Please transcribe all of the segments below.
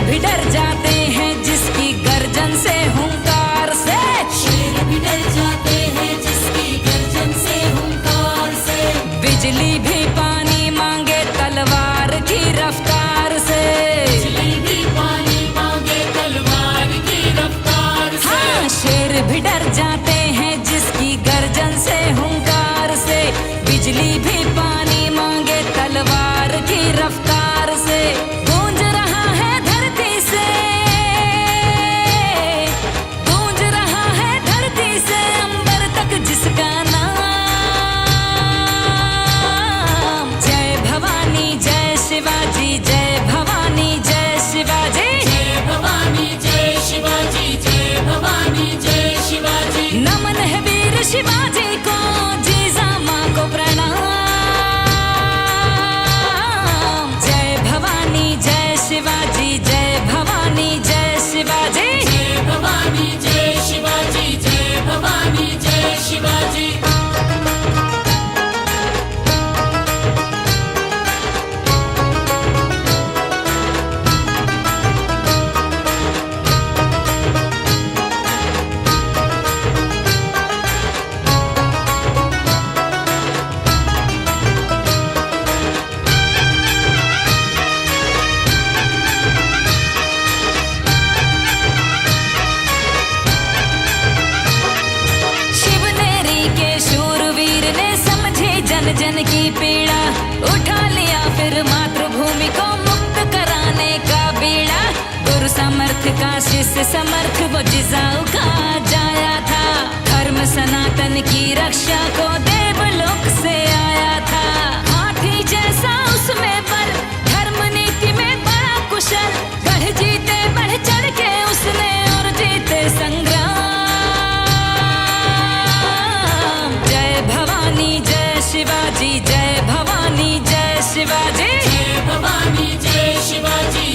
भी डर जाते हैं जिसकी गर्जन से हुंकार से। शेर भी डर जाते हैं जिसकी गर्जन से हुंकार से। बिजली भी पानी मांगे तलवार की रफ्तार से। बिजली भी पानी मांगे तलवार की रफ्तार से। हाँ, शेर भी डर जाते हैं जिसकी गर्जन से हुंकार से। बिजली भी पानी मांगे तलवार की रफ्तार से। गूंज रहा है धरती से, गूंज रहा है धरती से अंबर तक जिसका नाम। जय भवानी जय शिवाजी, जय भवानी जय शिवाजी। जय भवानी जय शिवाजी, जय भवानी जय शिवाजी। नमन है वीर शिवाजी को, जीजा माँ को प्रणाम। जय भवानी जय शिवाजी, जय भवानी जय शिवाजी। जय भवानी जय शिवाजी, जय भवानी जय शिवाजी। शिवनेरी के शूरवीर ने समझी जन जन की पीड़ा। उठा लिया फिर मातृभूमि को मुक्त कराने का बीड़ा। गुरु समर्थ का शिष्य समर्थ वो जिजाऊ का जाया था। धर्म सनातन की रक्षा को देवलोक से आया था। हाथी जैसा उसमें बल, धर्म नीति में बड़ा कुशल। गढ़ जीते बढ़ चढ़ के उसने और जीते संग्राम। जय भवानी जय शिवाजी, जय भवानी जय शिवाजी। जय भवानी जय शिवाजी।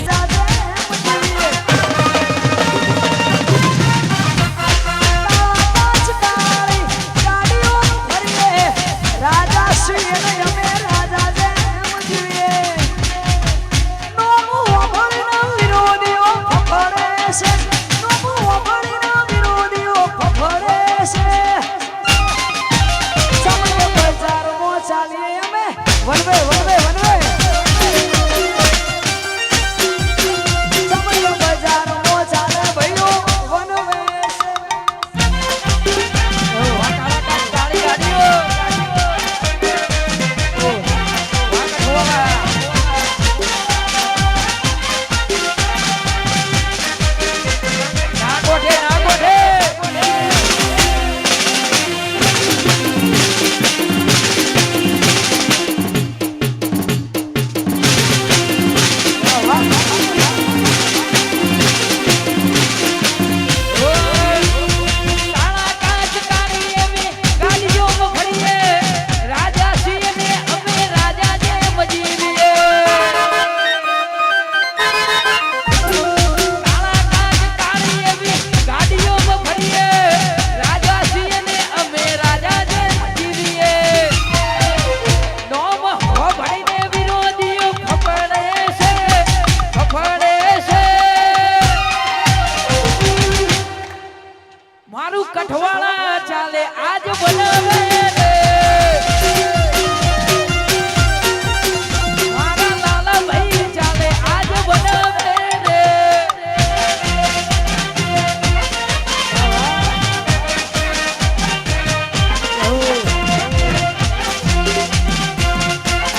મારું કઠવાળા ચાલે આજ બનાવે રે મારા લાલા ભાઈ ચાલે આજ બનાવે રે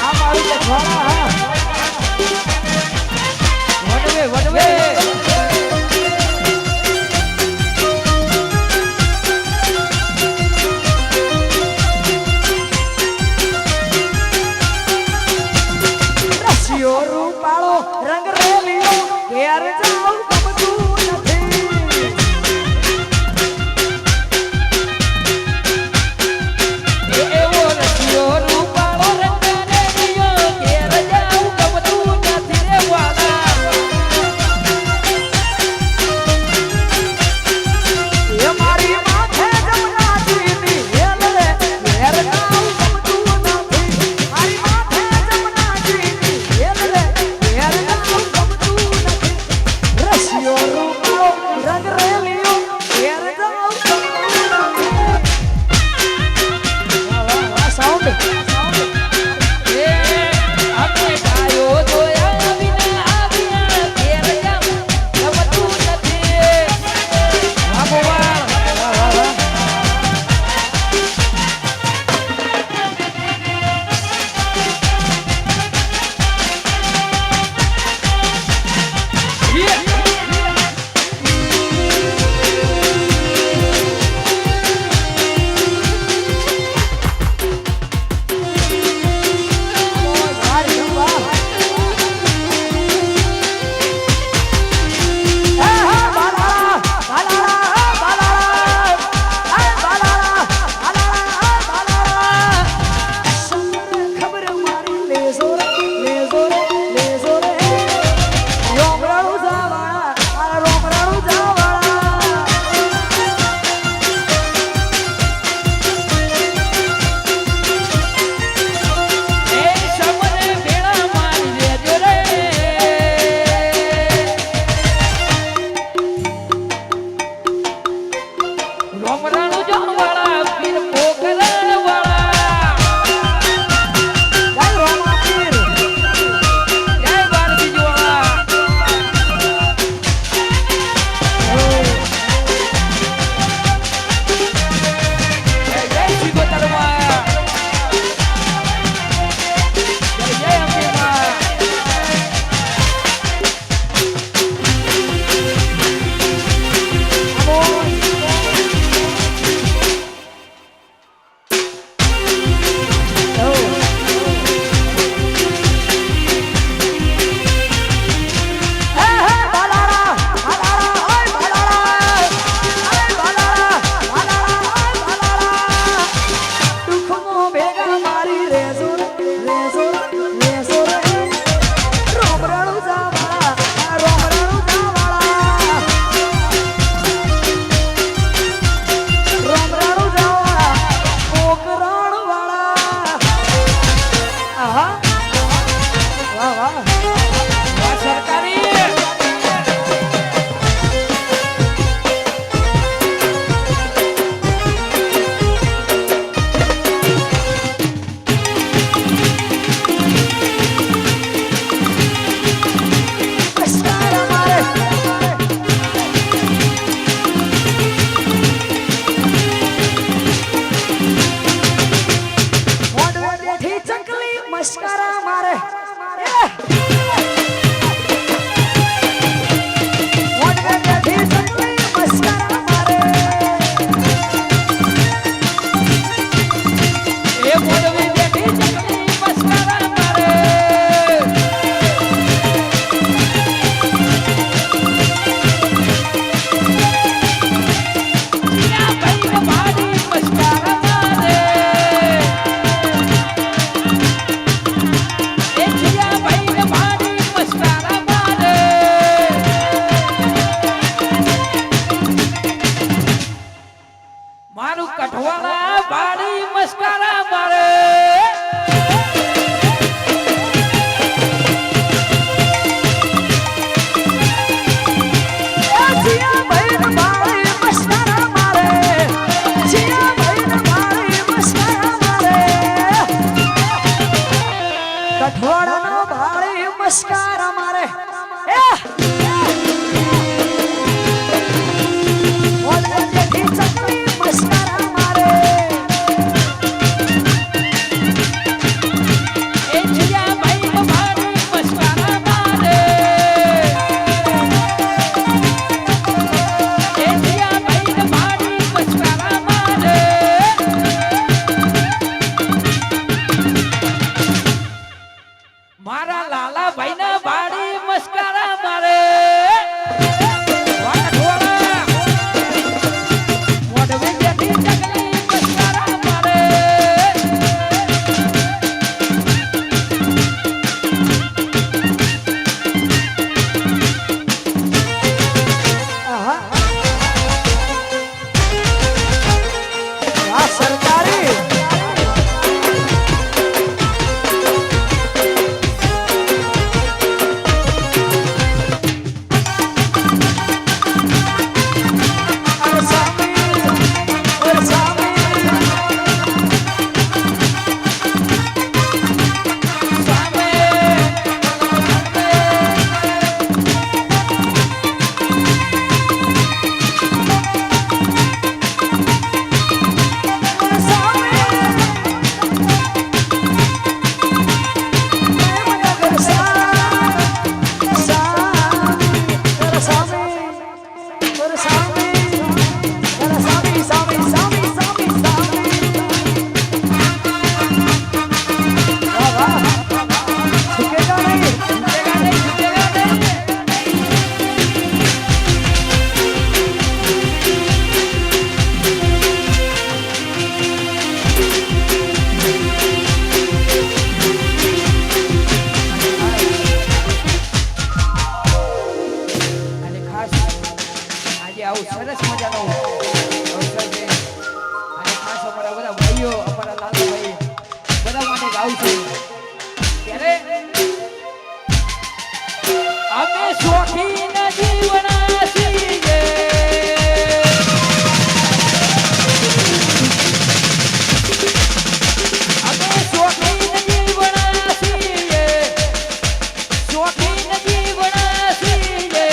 આ મારું કઠવાળા વડવે વડવે રૂપાળો રંગ રેલિયો ઘેર જાઉં ગમતું નથી એવો રસિયો રૂપાળો રંગ રેલિયો ઘેર જાઉં ગમતું નથી રે વાલા એ મારી માથે જમનાજીની હેલ રે ઘેર જાઉં ગમતું નથી મારી માથે જમનાજીની હેલ રે ઘેર જાઉં ગમતું નથી આવું સરસ મજાનું અવસર છે અને ખાસ અમારા બધા ભાઈઓ અમારા લાલાભાઈ બધા માટે ગાવું છું ત્યારે અમે શોખીન જીવના છીએ અમે શોખીન જીવના છીએ શોખીન જીવના છીએ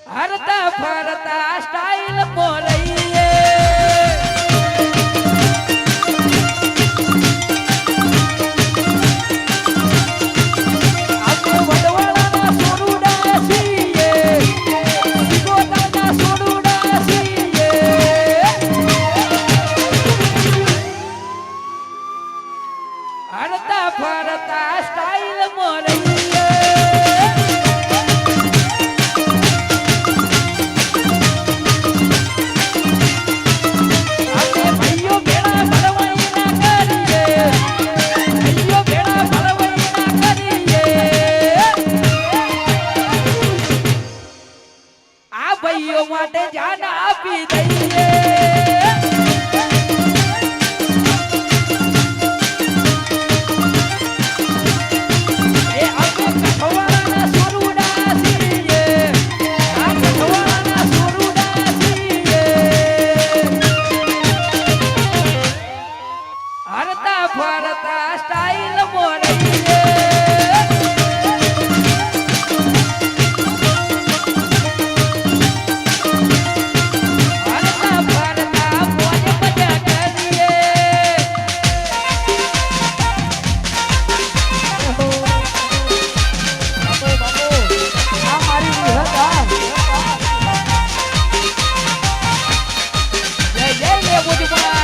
હરતા ફરતા સ્ટાઇલ મોરઈએ હરતા ફરતા સ્ટાઇલ મોરઈએ આપણે ભાઈઓ ભેળા ભરવાઈ ના કરીએ ભાઈઓ ભેળા ભરવાઈ ના કરીએ આ ભાઈઓ માટે જાન આપી દઈએ હરતા ફરતા સ્ટાઇલ મોરઈએ હરતા ફરતા મોજ મજા કરીએ આ મારી વિહતા જય જય લેબુજીમાં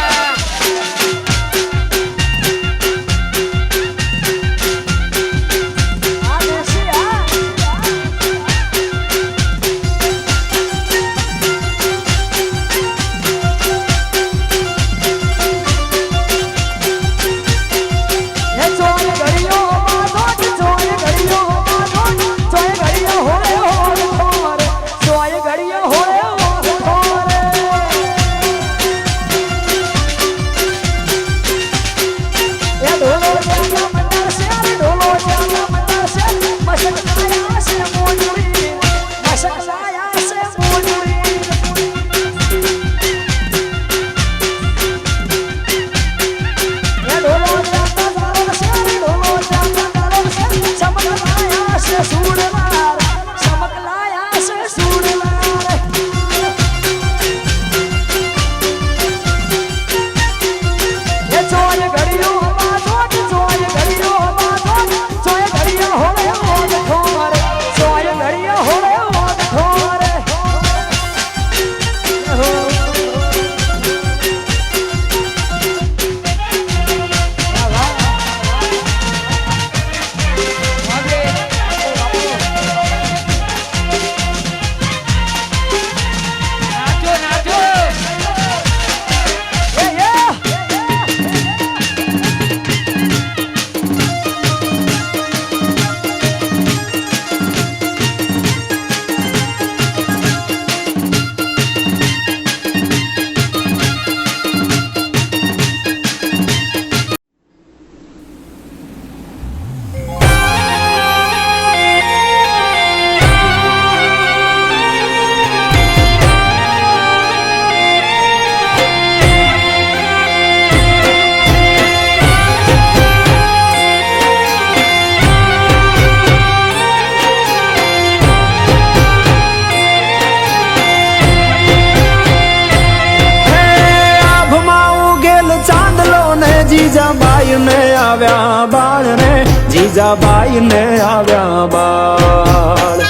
જીજાબાઈ ને આવ્યા બાળ રે જીજાબાઈ ને આવ્યા બાળ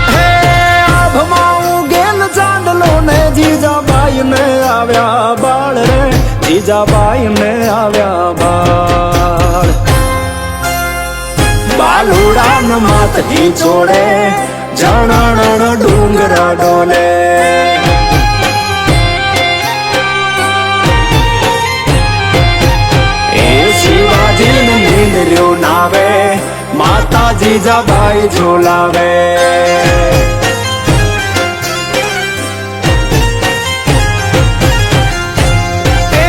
હે આભમાં ઉગેલ ચાંદલો ને જીજાબાઈ ને આવ્યા બાળ રે જીજાબાઈ ને આવ્યા બાળ બાલુડાન માથથી છોડે જણાણ ડુંગરા ડોલે શિવાજી ને નીંદર્યો નાવે માતા જીજાબાઈ ઝોલાવે. એ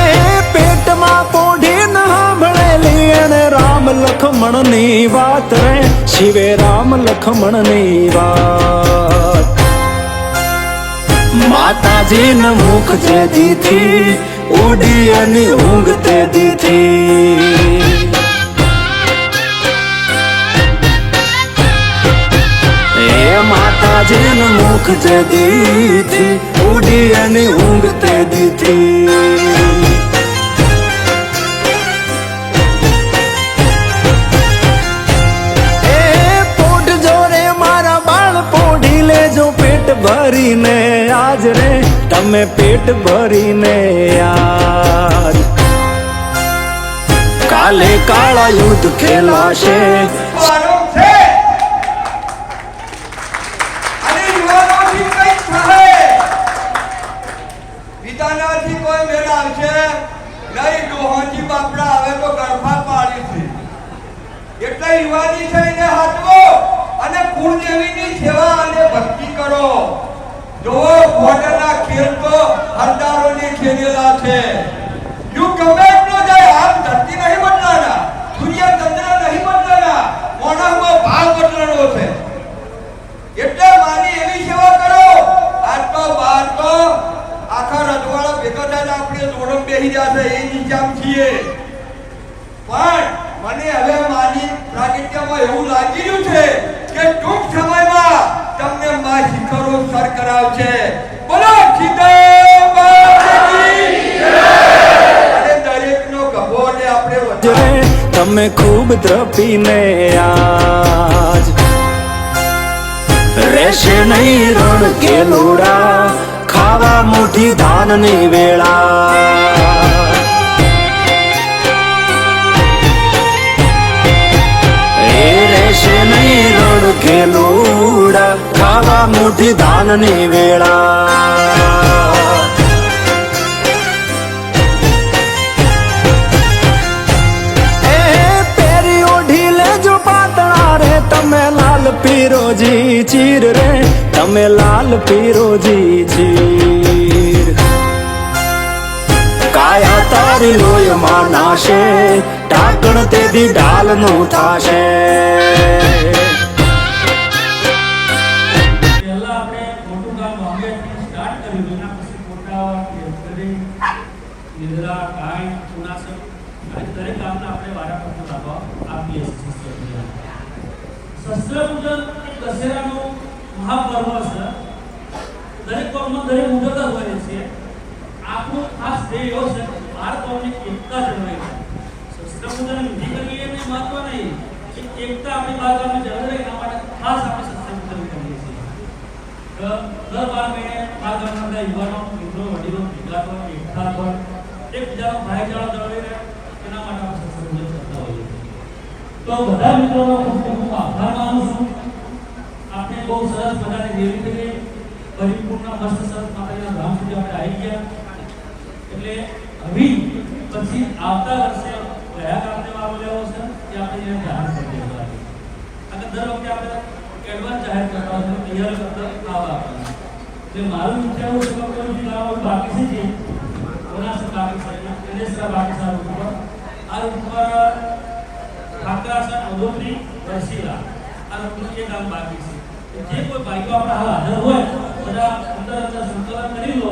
પેટમાં પોઢીને સાંભળેલી એને રામ લખમણની વાત રે, શિવે રામ લખમણની વાત. માતાજીને મુખ જે દીધી ઉડી એની ઊંઘ તે દીધી. એ માતાજીને મુખ જે દીધી ઉડી એની ઊંઘ તે દીધી. એ પોટ જોરે મારા બાળ પોઢી લેજો પેટ ભરીને આજ રે, તમે પેટ ભરીને આજ. કાલે કાળા યુદ્ધ ખેલાશે. પિતાનાથી કોઈ મેળ આવશે નહીં. ડોહાજી બાપડા હવે તો ગરફા પાડી છે. એટલે યુવાની છે એને હાથવો અને કુળદેવીની સેવા અને ભક્તિ કરો. જો ભોટના ખેલ તો હરદારોને ખેલેલા છે. યુ ગમે એટલો જાય, આમ ધરતી નહીં બદલાના, સૂર્ય ચંદ્ર નહીં બદલાના, મોણામાં ભાવ બદલાનો છે. એટલે મારી એવી સેવા કરો. આજ તો બાર તો આખા રજવાડા ભેગા થઈને આપણે જોડમ બેસી જશે એ નિજામ છીએ. પણ મને હવે માની પ્રાગટ્યમાં એવું લાગી રહ્યું છે કે ટૂંક સમયમાં તમને મા શિખરો સર કરાવશે. બોલો સીતાબાઈ અને દરેકનો ગભો ને આપણે તમે ખૂબ દ્રપીને આજ રહેશે નહીં રણ કે લોડા, ખાવા મુઠી ધાનની વેળા. એ રહેશે નહીં રણ કે લોડા, ખાવા મુઠી ધાનની વેળા. એ પેરી ઓઢી લેજો પાતળા રે, તમે લાલ પીરોજી ચીર રે, તમે લાલ પીરોજી ચીર. કાયા તારી લોહીમાં નાશે, ઢાંકણ તેથી ઢાલનું થાશે. પહેલા આપણે મોટું કામ બોમ્બેથી સ્ટાર્ટ કર્યું, એના પછી મોટા કરી નિદ્રા કાંઈ ચુનાસક અને દરેક કામના આપણે વારાફરતી લાભ આપીએ છીએ. શસ્ત્ર પૂજન એ દશેરાનું મહાપર્વ છે. દરેક કોમમાં દરેક મુજબ જ હોય છે. આપણું ખાસ ધ્યેય એવો છે કે 12 કોમની એકતા જળવાય. શસ્ત્ર પૂજન વિધિ કરીએ એનું મહત્વ નહીં, કે એકતા આપણી બાજુમાં જળવાય એના માટે ખાસ આપણે શસ્ત્ર પૂજન કરીએ છીએ. દર 12 મહિને આ ગામના યુવાનો મિત્રો વડીલો ભેગા થવા એકઠા થવા એકબીજાનો ભાઈચારો જળવાઈ રહે એના માટે આપણે શસ્ત્ર પૂજન કરતા હોઈએ છીએ. તો બધા મિત્રોનો ખૂબ ખૂબ આભાર માનું છું. આપણે બહુ સરસ મજાની દેવી થઈ પરિપૂર્ણ મસ્ત સરસ માતાજીના ધામ સુધી આપણે આવી ગયા. એટલે હવે પછી આવતા વર્ષે કયા કામને વારો લેવો છે એ આપણે એને ધ્યાન કરી દેવું. અને દર વખતે આપણે એડવાન્સ જાહેર કરતા હોય તૈયાર કરતા આવા આપવાના. એટલે મારું વિચાર એવું છે કે કોઈ ગામ બાકી છે, કોના છે બાકી છે, એનેસરા બાકી છે. આ ઉપર ખાકરાસન અદોત્રી રસીલા આ એક ગામ બાકી છે. જે કોઈ ભાઈઓ આપણા હાલ હાજર હોય બધા અંદર સંકલન કરી લો.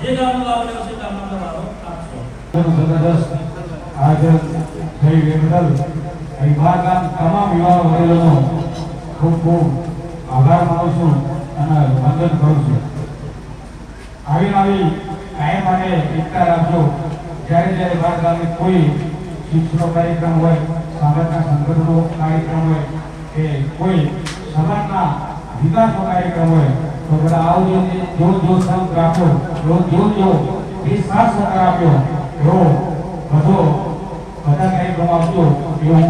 જે ગામનો લાભ લેવો છે ગામનો વારો આપશો. જબરદસ્ત આયોજન થઈ ગયું બદલ વિભાગ તમામ યુવાનો વડીલોનો ખૂબ ખૂબ આભાર માનું છું અને વંદન કરું છું. આવી કાયમ માટે એકતા રાખજો. જ્યારે જ્યારે બાર ગામની કોઈ શિક્ષણનો કાર્યક્રમ હોય, સમાજના સંગઠનનો કાર્યક્રમ હોય કે કોઈ સમાજના વિકાસનો કાર્યક્રમ હોય તો બધા આવજો, જો સંગ રાખો, જો વિશ્વાસ આપ્યો એવો બધો બધા કાર્યક્રમ આપજો એ હું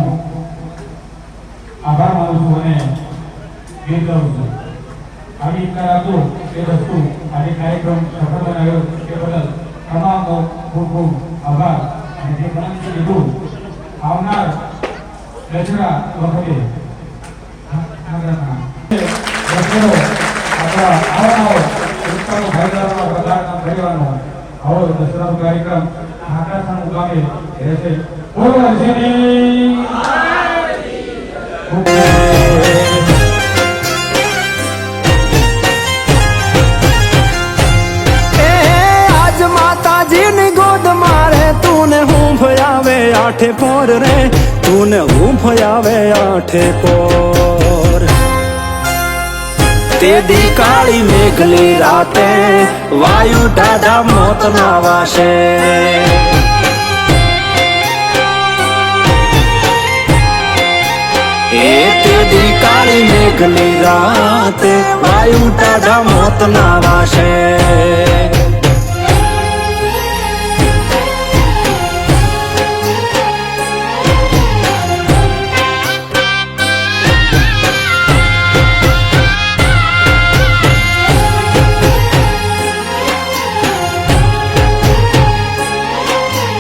આભાર માનું છું અને એ કરું છું. આવી એકતા રાખજો એ વસ્તુ આજે કાર્યક્રમ સફળ બનાવ્યો એ બદલ તમામનો ખૂબ ખૂબ આભાર. અને જે ગણતરી લીધું આવનાર દસરા વખતે નાગરાના દસેરો આપણા આવનારો એકતાનો ભાઈચારાનો પ્રચાર કરવાનો આવો દસરાનો કાર્યક્રમ નાગરાના ગામે રહેશે. બોલો શ્રી આજ માતાજીની ગોદ મારે તું હું ભયાવે આઠે પોર રે તું હું ભયાવે આઠે પોર તે દી કાળી મેઘલી રાતે વાયુ ડાઢા મોત ના વાશે એ તે દી કાળી મેઘલી રાતે વાયુ ટાઢા મોત ના વાશે